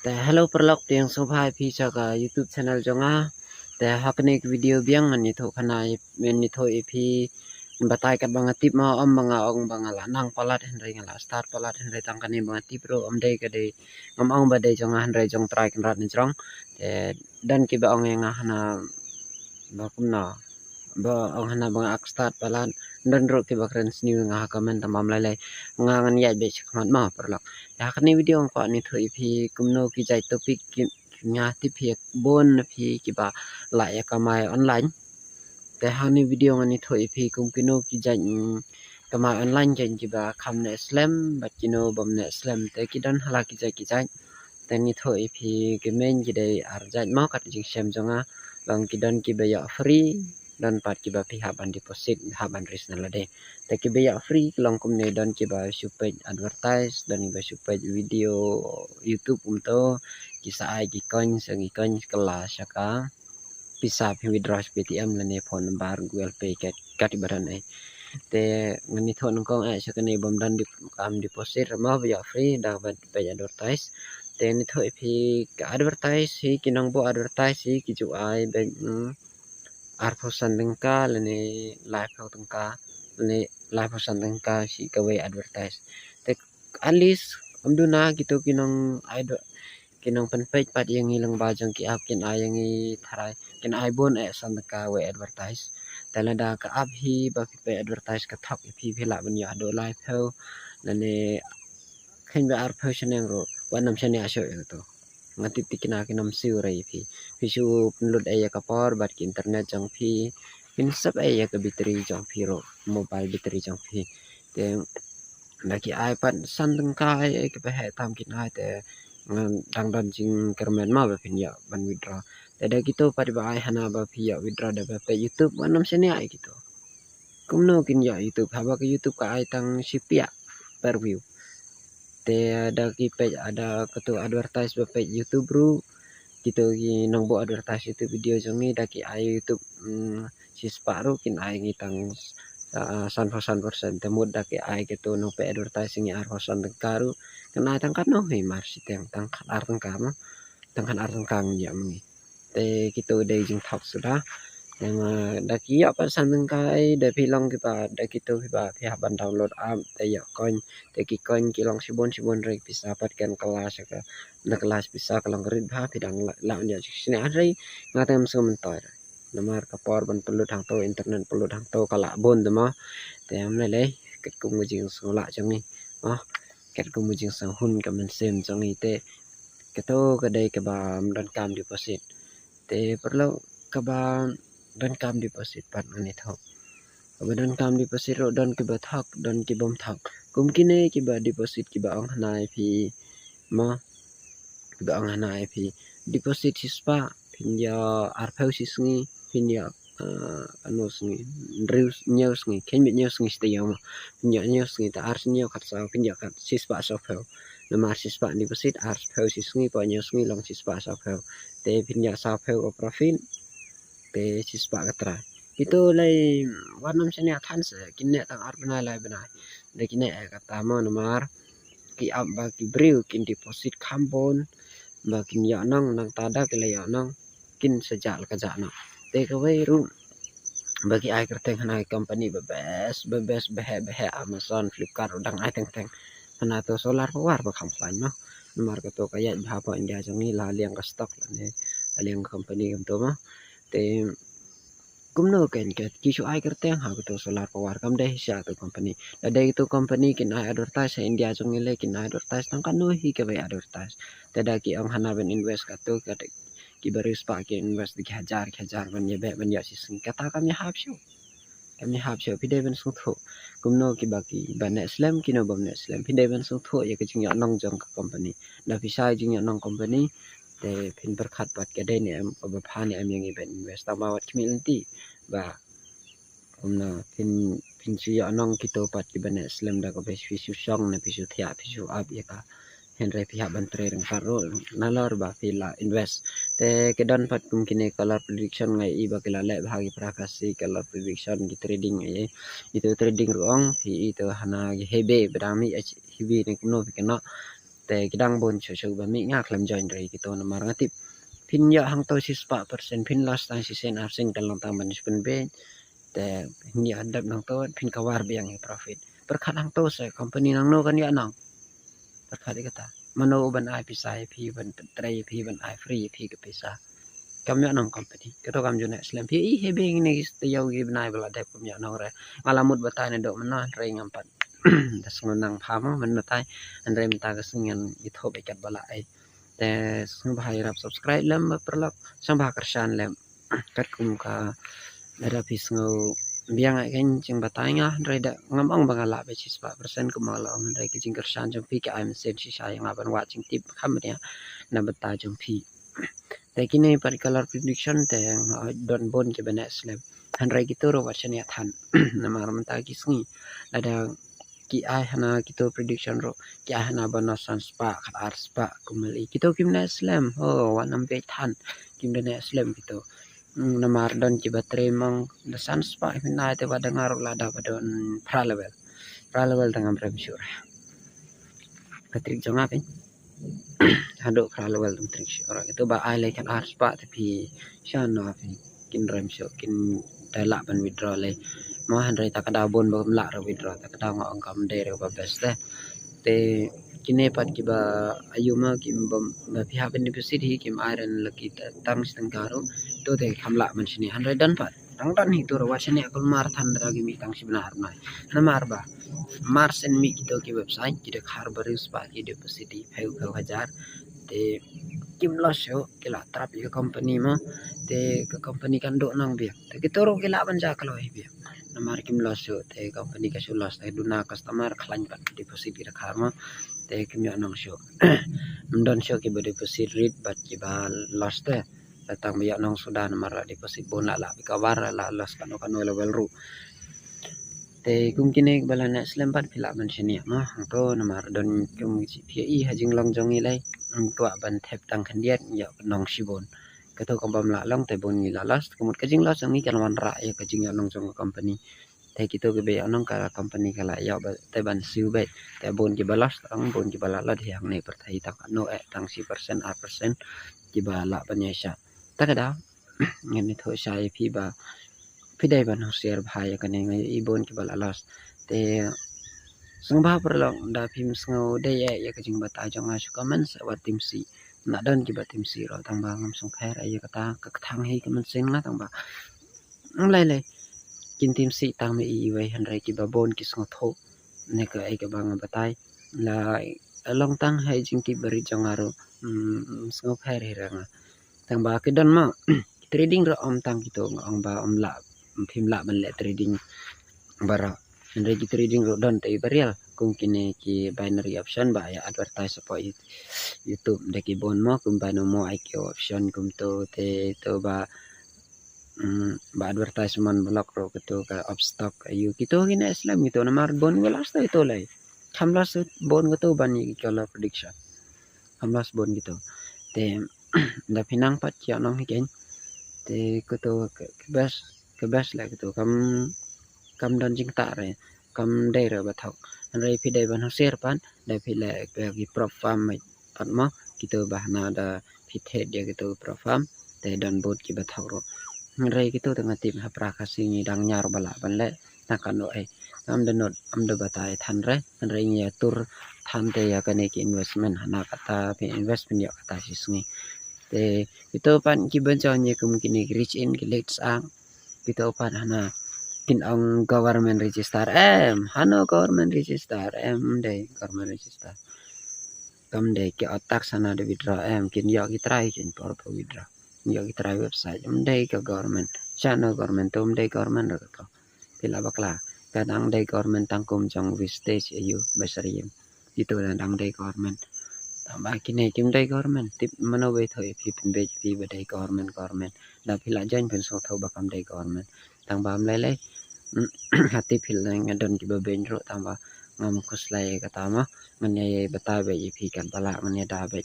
แต่ hello perlok tiang sobai phi cha ka YouTube channel jongaแต่ hakne video biang ani tho khanai men ni tho epi batai kat bang tip ma om banga ong banga la nang palat henry ngala start palat henry tang kani bang tip ro om dei ka dei ngam ong ba dei jonga henry jong try kan rat ni jong te dan ki ba ong nga hana ba kumna ba ong hana bang ak start palat dan ro ki ba kren sniu nga comment tamam lai lai nga ngan yai be chakmat ma perlok ya kani video ong ko ni tho epi kumno ki jai topik nga ti phi bon phi ki ba la ya kamai onlineแต่เฮาในวิดีโออันนี้ถอยพี่กุมกิโนกิจันกมาออนไลน์จันจิบาคำเนสเลมบัดกิโนบอมเนสเลมแต่กิดันฮลากิจันแต่นี่ถอยพี่กิเมนจิได้อาร์จันมากกัดจิงเชมจงอ่ะบางกิดันกิบายาฟรีdan pat kiba pi haban deposit haban ris nalade te kiba ya free long kum ne dan kiba supay advertise dan kiba supay video YouTube umto kisa ai ki coin sangi coin kala syaka bisa pi withdraw PTM lane phone number Google Pay kat ibaran ai te ngani thon kong ai syaka ne bom dan kam deposit ma ya free da ba advertise te ni thoi pi advertise hi kinang bo advertise hi ki ju ai ben arposan tengka lene live kau tengka lene live posan tengka si kawe advertise te at least amduna gitu kinong penpage pat yang ilang bajang ki up kin ayang i tharai kin ai bon san tengka we advertise talada ka up hi ba pe advertise ka thak phi phela ban ya do live ho lene khin ba arpo chaneng ro wanam chane asyo to ngati tikina kinam siu rai phi su download aya ka power bat ki internet jang phi pin sab aya ka battery jang phi ro mobile battery jang phi te laki ipad san tengka ai ka he tam kin ai te dang dan jing kermen ma ba pin ya ban withdraw te da gitu pad ba ai hana ba phi ya withdraw da ba pe YouTube wanam sene ai gitu kumno kin ya YouTube haba ka YouTube ka ai tang sipia per view te ada ki page ada ketu advertise ba page YouTube bro gitu ki nang bo advertise itu video jong ni daki ai YouTube si separuh kin ai ngitang 100% temud daki ai gitu nang pe advertising ar hosan tengkaru kena tangkat no he mar si tang ar tengkam tangkan ar tengkang ya mengi te gitu dei jing thok sudah yang daki ya pa san tengkai de pilong ki pa daki to ki pa pihak ban download app te ya coin te ki coin ki long sibon rek bisa patkan kelas ka na kelas bisa kalang rit ba pidang la nya sini ari ngatem sementar namar ka power ban perlu thang to internet perlu thang to kala bon de ma te am le ket kum jing sola jang ni ket kum jing sang hun ka men sem jang ni te keto ka dei ka ba dan kam deposit te perlu ka ba dan kam deposit pat ani thok dan kam deposit ro dan ki ba thak dan ki bom thak kum kine ki ba deposit ki ba ang hanai phi ma ki ba ang hanai phi deposit hispa pinja arphau sisngi pinja ano sngi reus news ngi kenbit news ngi stayama pinja news ngi ta ars nyo khat sa pinja khat sispa sa phau nama sispa deposit ars phau sisngi pa news ngi long sispa sa phau te pinja sa phau profit te sispa katra itu lai warnam sini akan se kini tang ar bena lai bena de kini kata ma nomor ki ab ba ki brew kin deposit kambon ba kin ya nang tada ke ya nang kin sejak ka ja na te ka wei ru bagi ai kerteng hanai company best behe Amazon Flipkart dang ai teng hana to solar power ba kham plan ma nomor ka to kaya ba pa india jang ni la liang ka stock la ne liang company kam to ma te kumno ken ke kisu ai kerteng ha to solar power kam deh sya to company da dei to company kin ai advertise india jong le kin ai advertise tang kan no hi ke bai advertise te da ki ang hana ben invest ka to ka ki baris pa ki invest di hajar ban ye be ban ya si sing kata kami hap syo pide ben sung tho kumno ki baki ban islam kino bam ne islam pide ben sung tho ye ke jing ya nong jong ka company da pisai jing ya nong company te pin berkat pat ke dei ne am ba pha ne am yang ben invest ta ma wat community ba kumna pin si ya nong kito pat ki ban islam da ko be fisu song ne fisu thia fisu ab ye ka henry pihak bantre reng karo nalor ba pila invest te kedan pat mungkin color prediction ngai i ba kila le bahagi prakasi color prediction di trading ye itu trading ruang fi itu hana hebe berami hebe ni kuno pikena te kidang bon chu ba mi ngak lam join ri kita na mar ngatip pin ya hang to 4% pin last tang si sen arsing kan lang tang ban spin be te ni adap nang to pin kawar biang profit perkhat hang to se company nang no kan ya nang perkhat kata mano ban ai pisai pi ban trai pi ban ai free pi ke pisa kam ya nang company keto kam jone slam pi I hebing ni te yau gi banai bala dep kam ya nang re malamut batai na do mana re ngampat das ngonang phama man batai an re mta ka singan itho be kat bala ai te sung bahai rap subscribe lam perlak sang bah kersan lam kat kum ka ada pisngo biang ai kan jing batanya re da ngamong bangala be 4% ku mala on re ki jing kersan jong pi ka am sen si sai ngaban wa jing tip kham ya na bata jong pi te kini particular prediction te don bon ke bana slam han re gitu ro version ya than na mar manta ki sngi ada ki ai hana kito prediction ro ki ai hana bana san spa khat ar spa kumali kito kimna slam ho wanam be than kimna slam kito na mar don ki batre mang the sun spa na te pada ngarok lada pada pra level tengah bersyur katrik jong apin hadok pra level trik syur itu ba ai le kan ar spa tapi shan no apin kin rem syur kin dalak ban withdraw le mo han re takada bon ba mla ro withdraw takada ngong kam de ro ba best te kine pat ki ba ayuma kim ba pihak beneficit hi kim iron laki tang stengkaro to te khamla man sini 100 dan pat tang dan hi to wa sini akul mar than da gi mi tang si benar nai na mar ba mar sen mi ki to ki website ki de khar baris pa ki deposit hi 5000 te kim loss yo kila trap ki company mo te ke company kan do nang biak te ki to ro kila ban ja kalo hi biak na mar kim loss yo te company ka loss te duna customer khlan pat deposit ki khar mo te kim ya nang show mdon show ki deposit rate bat ki ba loss te datang biya nang sudan mara deposit bon la ka war la loss kan level ru te kum kine bala na slam pat phila man sini ma to na mar don kum chi phi hajing long jong i lai to ban thep tang khandiat ya nong sibon ka to kam bam la long te bon ni la loss kumut ka jing loss ngi kan wan ra ya ka jing ya nong jong company te kito ke be anong ka company kala ya ba te ban siu be te bon ki balas ang bon ki bala la dhiang ne per thai tak no e tang si persen a persen ki bala banya sha takada ngene tho sai phi ba phi dai ban share bhai ka ne ngai I bon ki bala las te sung ba per long da phim sngo de ya ka jing ba ta jong a su comments wa tim si na don ki ba tim si ro tang ba ngam sung khair ai ka ta ka thang hi ka man sing na tang ba lai lai kin tim si tang me I wai han rai ki ba bon ki sngo tho ne ka ai ka bang batai la long tang hai jing ki bari jong aro sngo khair hi ranga tang ba ki don ma trading ro om tang ki to ong ba om la phim la ban le trading bara han rai ki trading ro don te barial kum kine ki binary option ba ya advertise po YouTube de ki bon mo kum ba no mo IQ option kum to te to ba ba advertisement block ro keto ka up stock ayu kito gina islam kito na mar bon welas ta ito lai hamlas bon keto bani kala prediction hamlas bon kito te da pinang pat kya nong hiken te keto ke best la keto kam don jing ta re kam de re bathok re phi de ban share pan da phi la ki prop farm pat mo kito bahna da phi the dia keto prop farm te don bot ki bathok ro re gitu tengah tim hapra kasih dang nyar bala banle takan ai am de not am de batai than re ya tur than te ya kane ki investment hana kata pe investment ya kata sisngi te itu pan ki banjon ye kum kini reach in ki let sang itu pan hana kin ang government register hano government register de government register kam de ki otak sana de withdraw kin ya ki try kin por withdraw yo kita website dai ka government channel government tom dai government ro ko pila bakla kadang dai government tangkum jong vistage ayu basariem itu dang dai government tambah kini kim dai government tip mano be thoi phi pin be phi be dai government da pila jan pin so tho bakam dai government tang bam lai lai hati phil nang don ki be ben ro tamba ngam kuslai kata ma ngane bata be phi kan pala ngane da be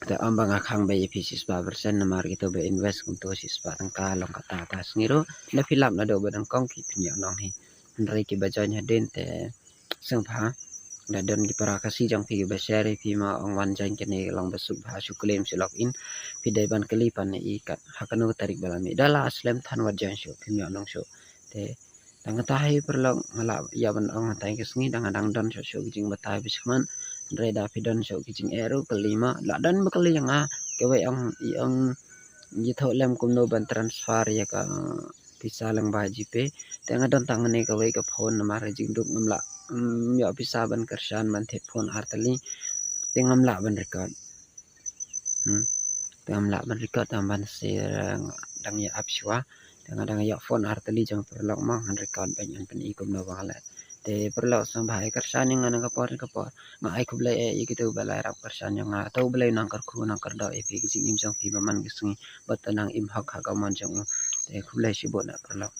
te ambang akhang be pieces 5% na mar gitu be invest untuk sispa tangka long kata atas ngiro na film na do badang kong ki pinya nong hi nrai ki bajan hadin te sengpha Dadon para kasi jang pi basere pi ma ang wanjang kini lang basug hasu claim si login pi daiban kelipan ni ikat hakanu tarik balami dala aslem than wajan syo pi mi anong syo te dang tahi perlo ngala ya ban ang tai kesngi dang adang don syo kijing batai bisman reda pi don syo kijing eru kelima la dan bekeli yang kewe ang yitho lem kumno ban transfer ya ka pisa lang baji pe tengah don tangane kewe ka phone namar jing duk ngamla ya bisa ban kersan man the phone artali tengam la ban record tengam la ban record tam ban share dang ya apswa dang ya phone artali jang perlok mang han record ban an pen ikum no wala te perlok sang bahai kersan yang nang kapor ma ai kublai e gitu balai rap kersan yang tau balai nang kerku nang kerda e pi jing im jang pi man gisngi batanang im hak hak aman jang te kublai sibot na perlok